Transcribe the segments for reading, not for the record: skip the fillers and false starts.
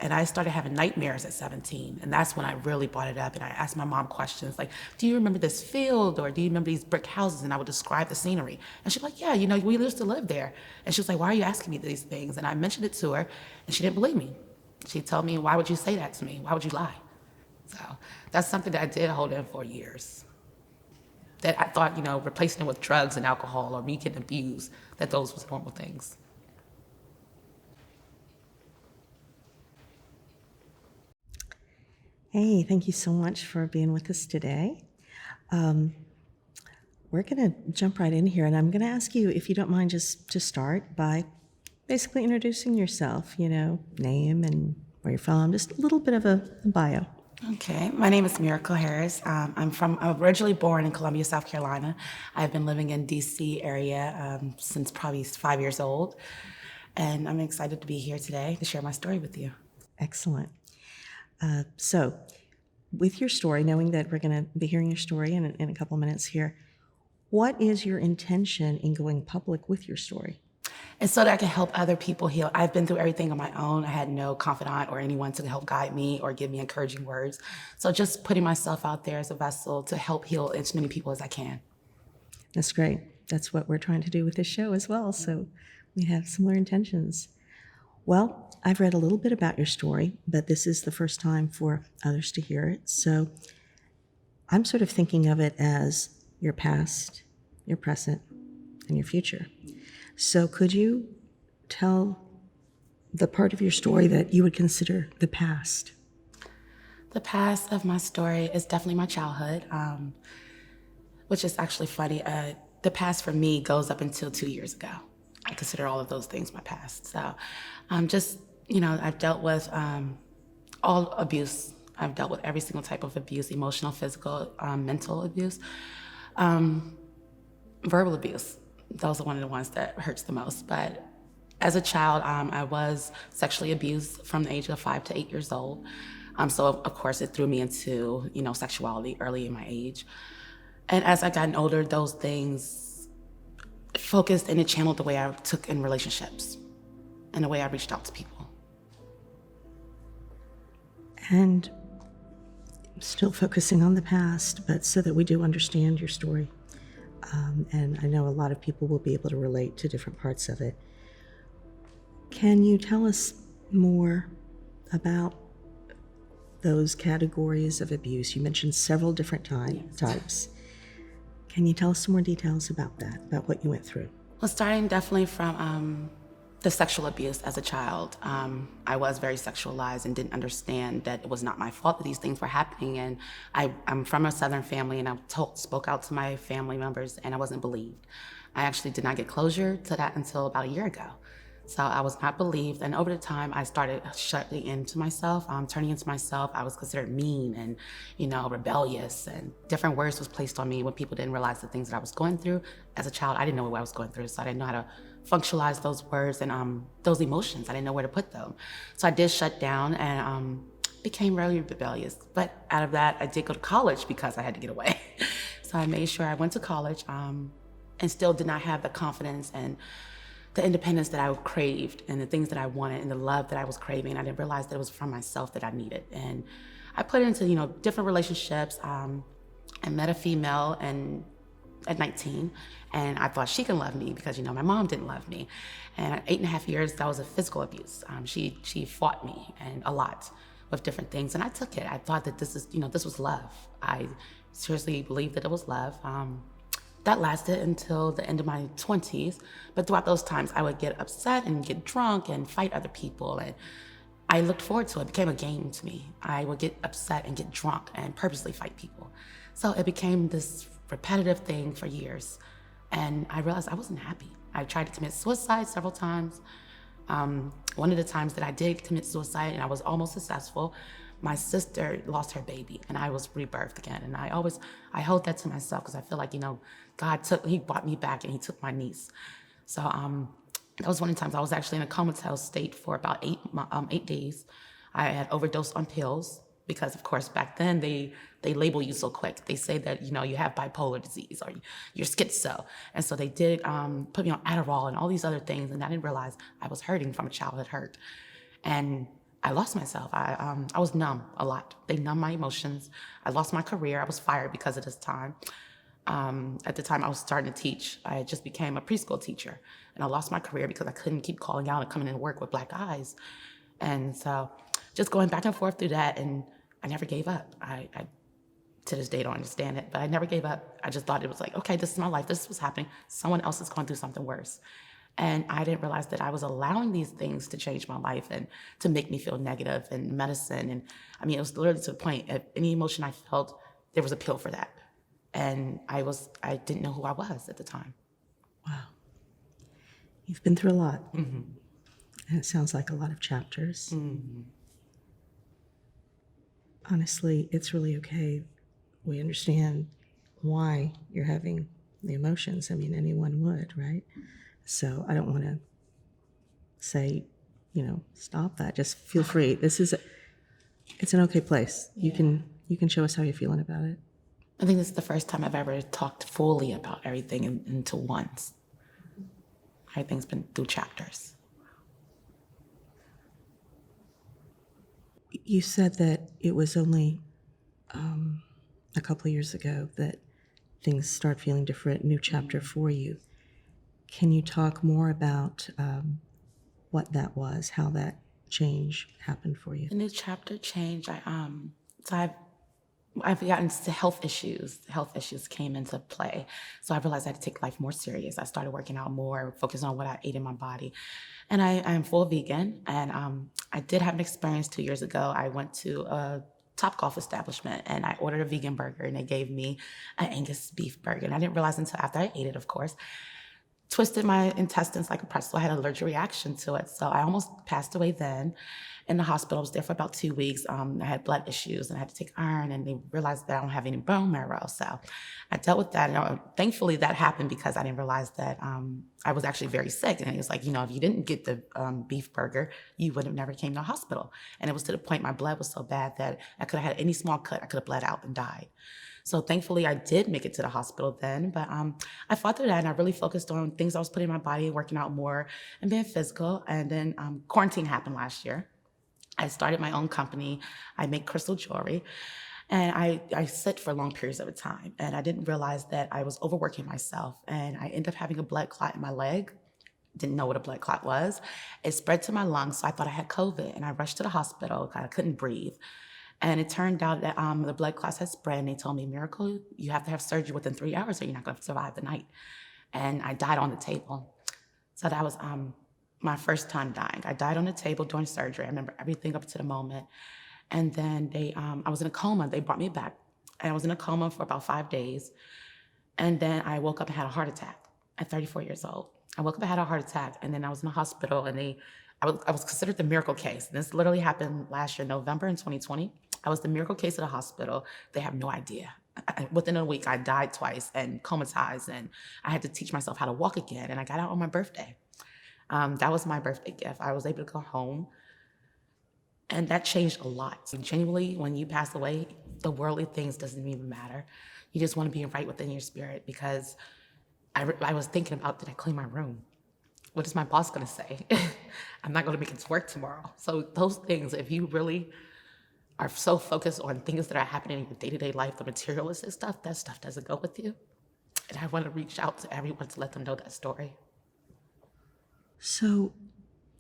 And I started having nightmares at 17. And that's when I really brought it up. And I asked my mom questions like, do you remember this field? Or do you remember these brick houses? And I would describe the scenery. And she's like, yeah, we used to live there. And she was like, why are you asking me these things? And I mentioned it to her, and she didn't believe me. She told me, why would you say that to me? Why would you lie? So that's something that I did hold in for years. That I thought, replacing it with drugs and alcohol or me getting abused, that those was normal things. Hey, thank you so much for being with us today. We're going to jump right in here, and I'm going to ask you, if you don't mind, just to start by basically introducing yourself, name and where you're from, just a little bit of a bio. Okay, my name is Mirakle Harris. I'm originally born in Columbia, South Carolina. I've been living in DC area since probably 5 years old. And I'm excited to be here today to share my story with you. Excellent. So with your story, knowing that we're going to be hearing your story in a couple minutes here, what is your intention in going public with your story? And so that I can help other people heal. I've been through everything on my own. I had no confidant or anyone to help guide me or give me encouraging words. So just putting myself out there as a vessel to help heal as many people as I can. That's great. That's what we're trying to do with this show as well. So we have similar intentions. Well, I've read a little bit about your story, but this is the first time for others to hear it. So I'm sort of thinking of it as your past, your present, and your future. So could you tell the part of your story that you would consider the past? The past of my story is definitely my childhood, which is actually funny. The past for me goes up until 2 years ago. I consider all of those things my past. So I've dealt with all abuse. I've dealt with every single type of abuse, emotional, physical, mental abuse, verbal abuse. Those are one of the ones that hurts the most. But as a child, I was sexually abused from the age of 5 to 8 years old. So of course it threw me into, sexuality early in my age. And as I gotten older, those things focused and it channeled the way I took in relationships and the way I reached out to people. And still focusing on the past, but so that we do understand your story. And I know a lot of people will be able to relate to different parts of it. Can you tell us more about those categories of abuse? You mentioned several different types. Can you tell us some more details about that, about what you went through? Well, starting definitely from the sexual abuse as a child. I was very sexualized and didn't understand that it was not my fault that these things were happening. And I'm from a Southern family, and I spoke out to my family members, and I wasn't believed. I actually did not get closure to that until about a year ago. So I was not believed, and over the time, I started shutting into myself, turning into myself. I was considered mean and, rebellious, and different words was placed on me when people didn't realize the things that I was going through. As a child, I didn't know what I was going through, so I didn't know how to functionalize those words and those emotions. I didn't know where to put them. So I did shut down and became really rebellious. But out of that, I did go to college because I had to get away. So I made sure I went to college and still did not have the confidence and the independence that I craved and the things that I wanted and the love that I was craving. I didn't realize that it was from myself that I needed. And I put it into, different relationships. I met a female at 19, and I thought she can love me because, my mom didn't love me. And at 8.5 years, that was a physical abuse. She fought me and a lot with different things, and I took it. I thought that this was love. I seriously believed that it was love. That lasted until the end of my 20s. But throughout those times, I would get upset and get drunk and fight other people. And I looked forward to it. It became a game to me. I would get upset and get drunk and purposely fight people. So it became this repetitive thing for years. And I realized I wasn't happy. I tried to commit suicide several times. One of the times that I did commit suicide and I was almost successful, my sister lost her baby and I was rebirthed again. And I hold that to myself because I feel like, he brought me back and he took my niece. So that was one of the times I was actually in a comatose state for about 8 days. I had overdosed on pills because, of course, back then they label you so quick. They say that, you have bipolar disease or you're schizo. And so they did put me on Adderall and all these other things. And I didn't realize I was hurting from a childhood hurt. And I lost myself. I was numb a lot. They numbed my emotions. I lost my career. I was fired because of this time. At the time I was starting to teach. I had just became a preschool teacher, and I lost my career because I couldn't keep calling out and coming into work with black eyes. And so just going back and forth through that, and I never gave up. I to this day don't understand it, but I never gave up. I just thought it was like, okay, this is my life. This is what's happening. Someone else is going through something worse. And I didn't realize that I was allowing these things to change my life and to make me feel negative and medicine. And I mean, it was literally to the point, if any emotion I felt, there was a pill for that. And I didn't know who I was at the time. Wow. You've been through a lot. And it sounds like a lot of chapters. Honestly, it's really okay. We understand why you're having the emotions. I mean, anyone would, right? So I don't want to say, stop that. Just feel free. It's an okay place. Yeah. You can show us how you're feeling about it. I think this is the first time I've ever talked fully about everything into once. Everything's been through chapters. You said that it was only a couple of years ago that things start feeling different, new chapter for you. Can you talk more about what that was, how that change happened for you? The new chapter change. I've gotten to health issues. Health issues came into play. So I realized I had to take life more serious. I started working out more, focusing on what I ate in my body. And I am full vegan. And I did have an experience 2 years ago. I went to a Topgolf establishment and I ordered a vegan burger and they gave me an Angus beef burger. And I didn't realize until after I ate it, of course, twisted my intestines like a pretzel. I had an allergic reaction to it. So I almost passed away then in the hospital. I was there for about 2 weeks. I had blood issues and I had to take iron, and they realized that I don't have any bone marrow. So I dealt with that. And thankfully that happened because I didn't realize that I was actually very sick. And it was like, if you didn't get the beef burger, you would have never came to the hospital. And it was to the point my blood was so bad that I could have had any small cut. I could have bled out and died. So thankfully I did make it to the hospital then, but I fought through that and I really focused on things I was putting in my body, working out more and being physical. And then quarantine happened last year. I started my own company. I make crystal jewelry, and I sit for long periods of time. And I didn't realize that I was overworking myself, and I ended up having a blood clot in my leg. Didn't know what a blood clot was. It spread to my lungs, so I thought I had COVID, and I rushed to the hospital. I couldn't breathe. And it turned out that the blood clots had spread, and they told me, Miracle, you have to have surgery within 3 hours or you're not going to survive the night. And I died on the table. So that was my first time dying. I died on the table during surgery. I remember everything up to the moment. And then I was in a coma. They brought me back. And I was in a coma for about 5 days. And then I woke up and had a heart attack at 34 years old. I woke up and had a heart attack, and then I was in the hospital, and I was considered the miracle case. This literally happened last year, November in 2020. I was the miracle case at the hospital. They have no idea. Within a week, I died twice and comatized, and I had to teach myself how to walk again, and I got out on my birthday. That was my birthday gift. I was able to go home, and that changed a lot. Genuinely, when you pass away, the worldly things doesn't even matter. You just want to be right within your spirit, because I was thinking about, did I clean my room? What is my boss going to say? I'm not going to make it to work tomorrow. So those things, if you really are so focused on things that are happening in your day-to-day life, the materialistic stuff, that stuff doesn't go with you. And I want to reach out to everyone to let them know that story. So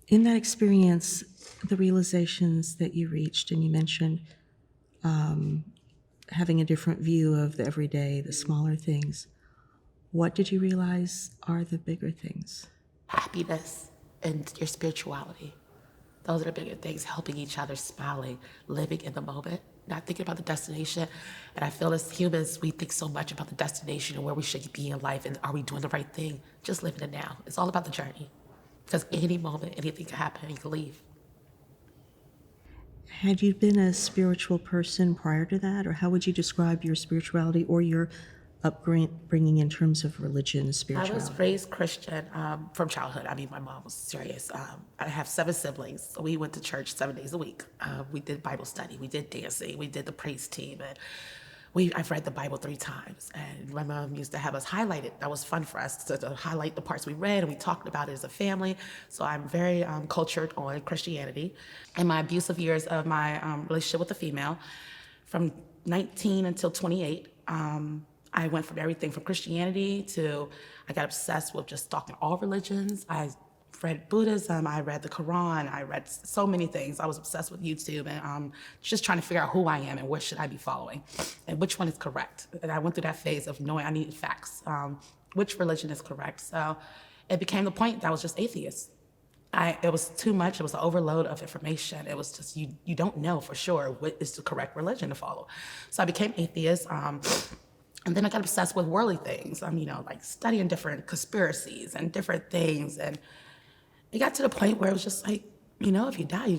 in that experience, the realizations that you reached, and you mentioned having a different view of the everyday, the smaller things, what did you realize are the bigger things? Happiness and your spirituality. Those are the bigger things, helping each other, smiling, living in the moment, not thinking about the destination. And I feel as humans, we think so much about the destination and where we should be in life and are we doing the right thing? Just living it now. It's all about the journey. Because any moment, anything can happen, you can leave. Had you been a spiritual person prior to that, or how would you describe your spirituality or your upbringing in terms of religion and spirituality? I was raised Christian from childhood. I mean, my mom was serious. I have 7 siblings, so we went to church 7 days a week. We did Bible study, we did dancing, we did the praise team, and I've read the Bible 3 times, and my mom used to have us highlight it. That was fun for us to highlight the parts we read, and we talked about it as a family. So I'm very cultured on Christianity. In my abusive years of my relationship with a female, from 19 until 28, I went from everything from Christianity to I got obsessed with just stalking all religions. I read Buddhism, I read the Quran, I read so many things. I was obsessed with YouTube and just trying to figure out who I am and what should I be following and which one is correct. And I went through that phase of knowing I needed facts, which religion is correct. So it became the point that I was just atheist. It was too much. It was an overload of information. It was just, you don't know for sure what is the correct religion to follow. So I became atheist. And then I got obsessed with worldly things, like studying different conspiracies and different things. And it got to the point where it was just like, if you die,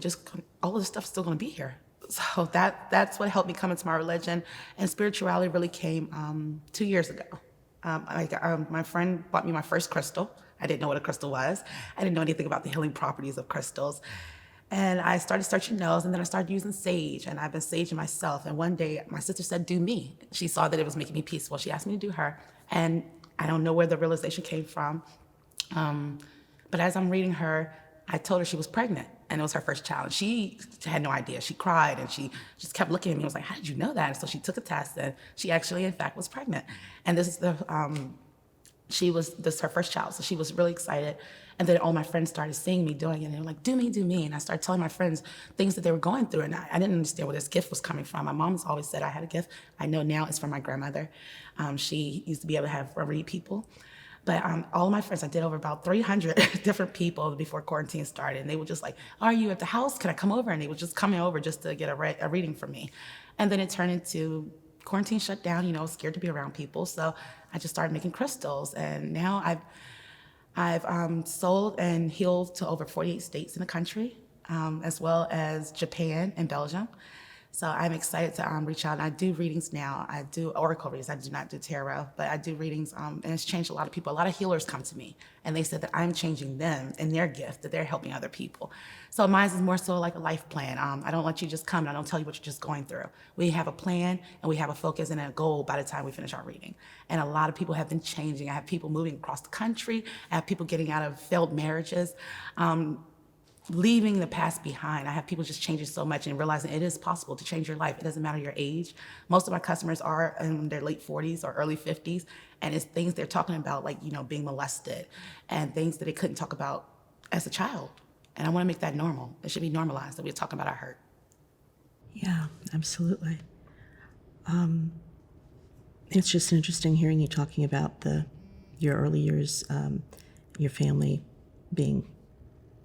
all of this stuff's still gonna be here. So that's what helped me come into my religion. And spirituality really came 2 years ago. My friend bought me my first crystal. I didn't know what a crystal was. I didn't know anything about the healing properties of crystals. And I started searching those, and then I started using sage, and I've been saging myself. And one day, my sister said, do me. She saw that it was making me peaceful. She asked me to do her. And I don't know where the realization came from. But as I'm reading her, I told her she was pregnant, and it was her first child. And she had no idea. She cried, and she just kept looking at me and was like, how did you know that? And so she took a test, and she actually, in fact, was pregnant. And this is this is her first child, so she was really excited. And then all my friends started seeing me doing it, and they were like, do me, do me. And I started telling my friends things that they were going through, and I didn't understand where this gift was coming from. My mom's always said I had a gift. I know now it's from my grandmother. She used to be able to read people. But all of my friends, I did over about 300 different people before quarantine started. And they were just like, are you at the house? Can I come over? And they were just coming over just to get a reading from me. And then it turned into quarantine shut down, scared to be around people. So I just started making crystals. And now I've sold and healed to over 48 states in the country, as well as Japan and Belgium. So I'm excited to reach out. I do readings now. I do oracle readings. I do not do tarot, but I do readings, and it's changed a lot of people. A lot of healers come to me, and they said that I'm changing them and their gift, that they're helping other people. So mine is more so like a life plan. I don't let you just come, and I don't tell you what you're just going through. We have a plan, and we have a focus and a goal by the time we finish our reading. And a lot of people have been changing. I have people moving across the country. I have people getting out of failed marriages. Leaving the past behind. I have people just changing so much and realizing it is possible to change your life. It doesn't matter your age. Most of my customers are in their late 40s or early 50s, and it's things they're talking about, like, being molested and things that they couldn't talk about as a child. And I want to make that normal. It should be normalized that we're talking about our hurt. Yeah, absolutely. It's just interesting hearing you talking about your early years, your family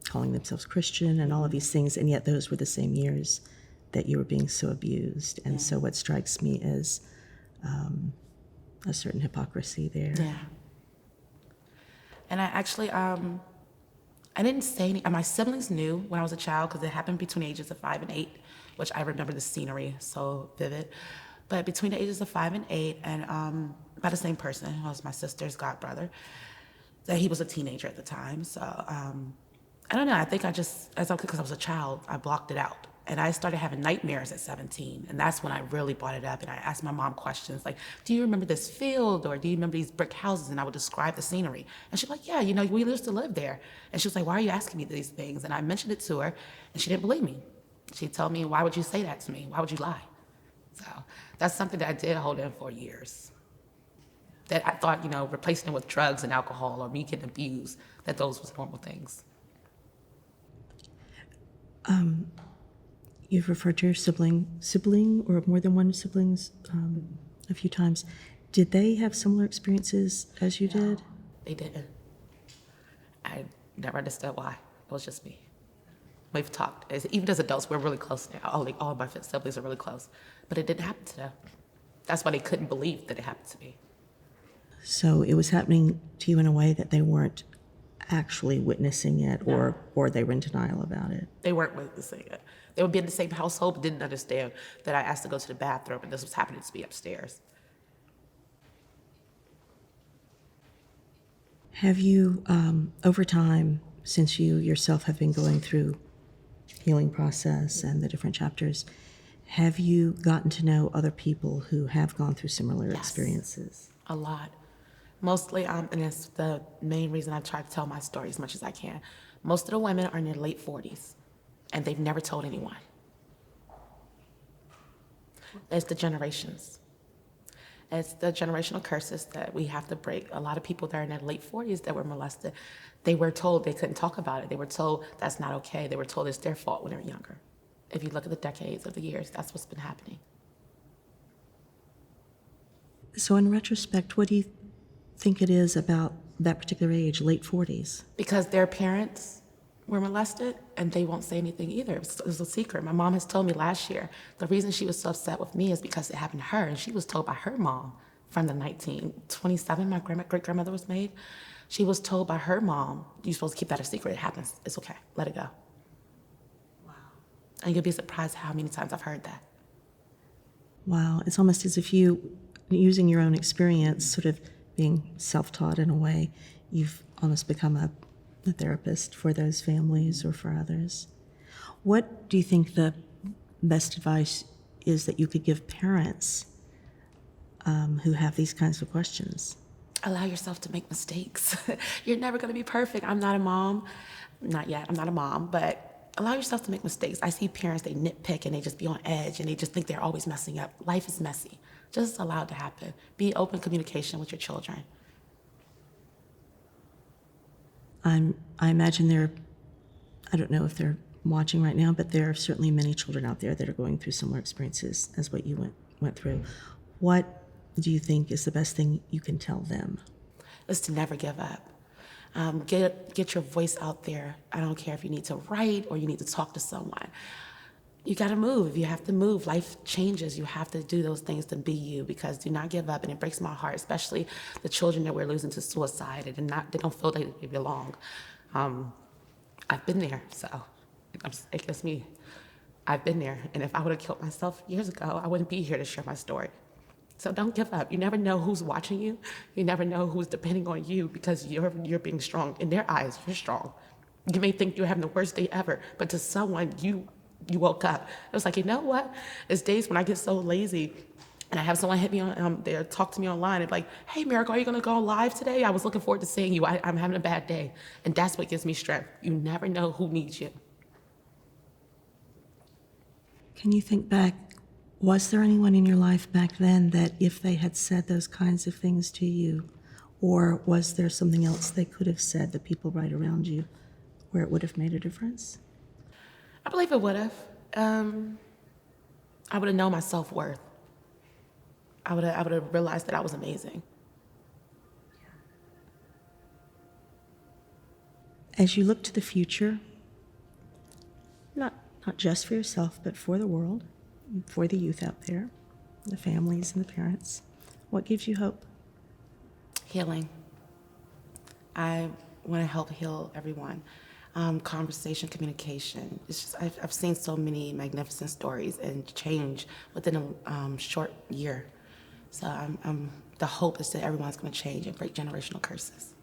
calling themselves Christian and all of these things, and yet those were the same years that you were being so abused. And so what strikes me is a certain hypocrisy there. Yeah. And I actually, I didn't say any, my siblings knew when I was a child because it happened between the ages of 5 and 8, which I remember the scenery so vivid. But between the ages of 5 and 8, and by the same person, who was my sister's godbrother, that he was a teenager at the time. So I don't know, I think because I was a child, I blocked it out. And I started having nightmares at 17. And that's when I really brought it up. And I asked my mom questions like, do you remember this field? Or do you remember these brick houses? And I would describe the scenery. And she's like, yeah, we used to live there. And she was like, why are you asking me these things? And I mentioned it to her, and she didn't believe me. She told me, why would you say that to me? Why would you lie? So that's something that I did hold in for years. That I thought, replacing it with drugs and alcohol or me getting abused, that those was normal things. You've referred to your sibling or more than one siblings a few times. Did they have similar experiences as you did? They didn't. I never understood why. It was just me. We've talked. Even as adults, we're really close now. All of my siblings are really close. But it didn't happen to them. That's why they couldn't believe that it happened to me. So it was happening to you in a way that they weren't actually witnessing it, or they were in denial about it. They weren't witnessing it. They would be in the same household, but didn't understand that I asked to go to the bathroom and this was happening to me upstairs. Have you, over time, since you yourself have been going through healing process and the different chapters, Have you gotten to know other people who have gone through similar Yes. experiences? A lot. Mostly, and it's the main reason I try to tell my story as much as I can. Most of the women are in their late 40s, and they've never told anyone. It's the generations. It's the generational curses that we have to break. A lot of people that are in their late 40s that were molested, they were told they couldn't talk about it. They were told that's not okay. They were told it's their fault when they were younger. If you look at the decades of the years, that's what's been happening. So, in retrospect, what do you think it is about that particular age, late 40s? Because their parents were molested and they won't say anything either. It was a secret. My mom has told me last year the reason she was so upset with me is because it happened to her, and she was told by her mom from the 1927 my great grandmother was made. She was told by her mom, "You're supposed to keep that a secret. It happens. It's okay. Let it go." Wow. And you'll be surprised how many times I've heard that. Wow, it's almost as if you, using your own experience, sort of being self-taught in a way, you've almost become a therapist for those families or for others. What do you think the best advice is that you could give parents who have these kinds of questions? Allow yourself to make mistakes. You're never going to be perfect. I'm not a mom. Not yet. I'm not a mom, but allow yourself to make mistakes. I see parents, they nitpick and they just be on edge and they just think they're always messing up. Life is messy. Just allow it to happen. Be in open communication with your children. I imagine I don't know if they're watching right now, but there are certainly many children out there that are going through similar experiences as what you went through. What do you think is the best thing you can tell them? Is to never give up. Get your voice out there. I don't care if you need to write or you need to talk to someone. You got to move. You have to move. Life changes. You have to do those things to be you, because do not give up. And it breaks my heart, especially the children that we're losing to suicide and they don't feel they belong. I've been there, so it gets me. I've been there. And if I would have killed myself years ago, I wouldn't be here to share my story. So don't give up. You never know who's watching you. You never know who's depending on you, because you're being strong. In their eyes, you're strong. You may think you're having the worst day ever, but to someone, you woke up. It was like, you know what? It's days when I get so lazy and I have someone hit me on there, talk to me online and be like, "Hey, Mirakle, are you gonna go live today? I was looking forward to seeing you. I'm having a bad day." And that's what gives me strength. You never know who needs you. Can you think back, was there anyone in your life back then that if they had said those kinds of things to you, or was there something else they could have said, the people right around you, where it would have made a difference? I believe it would have. I would have known my self-worth. I would have realized that I was amazing. As you look to the future, not just for yourself, but for the world, for the youth out there, the families and the parents, what gives you hope? Healing. I want to help heal everyone. Conversation, communication. It's just I've seen so many magnificent stories and change within a short year. So the hope is that everyone's going to change and break generational curses.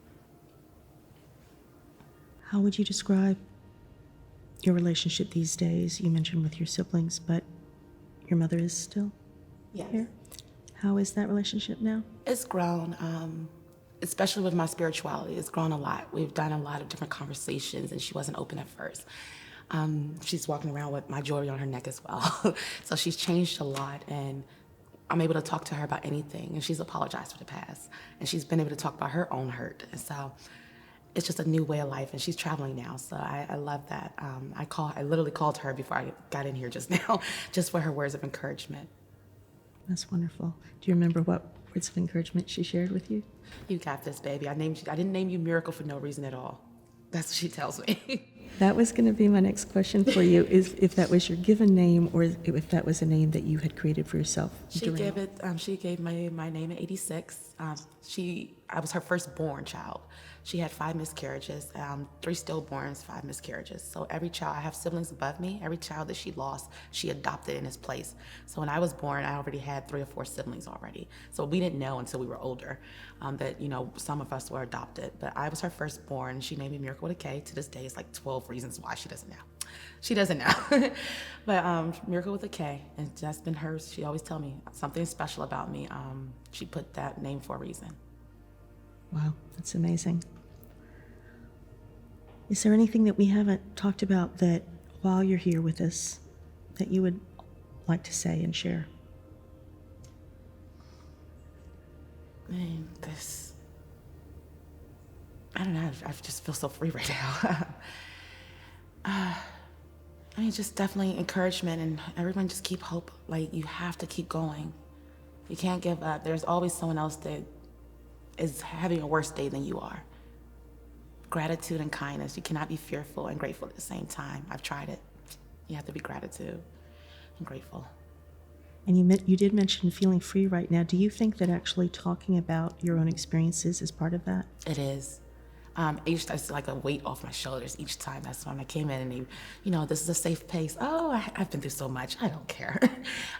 How would you describe your relationship these days? You mentioned with your siblings, but your mother is still here? How is that relationship now? It's grown, especially with my spirituality. It's grown a lot. We've done a lot of different conversations, and she wasn't open at first. She's walking around with my jewelry on her neck as well. So she's changed a lot, and I'm able to talk to her about anything, and she's apologized for the past, and she's been able to talk about her own hurt. And so it's just a new way of life, and she's traveling now, so I love that. I literally called her before I got in here just now, just for her words of encouragement. That's wonderful. Do you remember what words of encouragement she shared with you? "You got this, baby. I didn't name you Mirakle for no reason at all." That's what she tells me. That was going to be my next question for you, is if that was your given name or if that was a name that you had created for yourself. She gave my name at 86. I was her firstborn child. She had 5 miscarriages, 3 stillborns, 5 miscarriages. So every child, I have siblings above me, every child that she lost, she adopted in his place. So when I was born, I already had 3 or 4 siblings already. So we didn't know until we were older that, some of us were adopted. But I was her firstborn. She named me Miracle with a K. To this day, it's like 12 reasons why she doesn't know. She doesn't know. But Miracle with a K, and that's been hers. She always tell me something special about me. She put that name for a reason. Wow, that's amazing. Is there anything that we haven't talked about that while you're here with us that you would like to say and share? Man, I don't know, I just feel so free right now. I mean, just definitely encouragement, and everyone just keep hope. Like, you have to keep going. You can't give up. There's always someone else that is having a worse day than you are. Gratitude and kindness. You cannot be fearful and grateful at the same time. I've tried it. You have to be gratitude and grateful. And you did mention feeling free right now. Do you think that actually talking about your own experiences is part of that? It is. It's like a weight off my shoulders each time. That's when I came in and this is a safe place. Oh, I've been through so much. I don't care.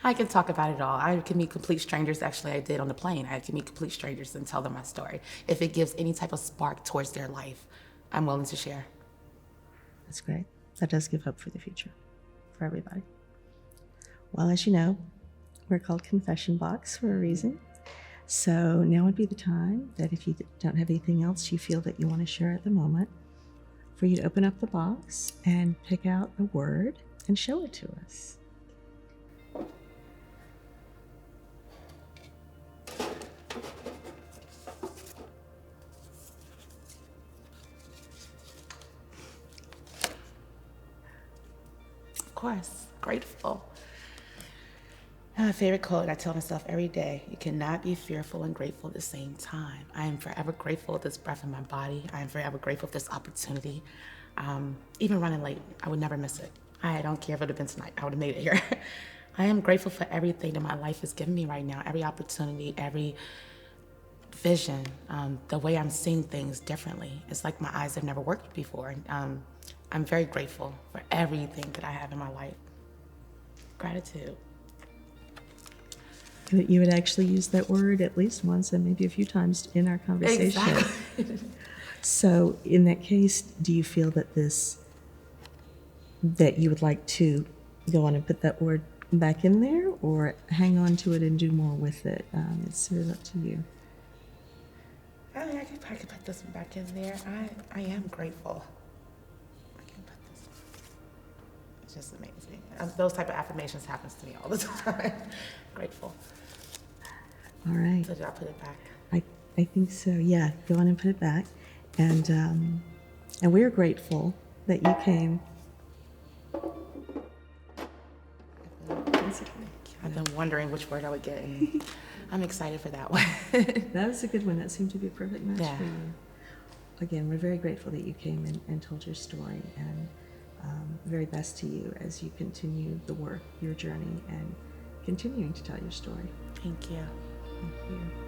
I can talk about it all. I can meet complete strangers. Actually, I did on the plane. I can meet complete strangers and tell them my story. If it gives any type of spark towards their life, I'm willing to share. That's great. That does give hope for the future for everybody. Well, as you know, we're called Confession Box for a reason. So now would be the time that if you don't have anything else you feel that you want to share at the moment, for you to open up the box and pick out a word and show it to us. Of course, grateful. My favorite quote I tell myself every day: you cannot be fearful and grateful at the same time. I am forever grateful for this breath in my body. I am forever grateful for this opportunity. Even running late, I would never miss it. I don't care if it would have been tonight, I would have made it here. I am grateful for everything that my life has given me right now, every opportunity, every vision, the way I'm seeing things differently. It's like my eyes have never worked before. I'm very grateful for everything that I have in my life. Gratitude. You would actually use that word at least once and maybe a few times in our conversation. Exactly. So in that case, do you feel that that you would like to go on and put that word back in there, or hang on to it and do more with it? It's sort of up to you. I mean, I could put this one back in there. I am grateful. I can put this one. It's just amazing. Those type of affirmations happens to me all the time. Grateful. All right. So did I put it back? I think so. Yeah, go on and put it back. And we're grateful that you came. I've been wondering which word I would get, and I'm excited for that one. That was a good one. That seemed to be a perfect match Yeah. for you. Again, we're very grateful that you came and told your story, and very best to you as you continue the work, your journey, and continuing to tell your story. Thank you. Thank you.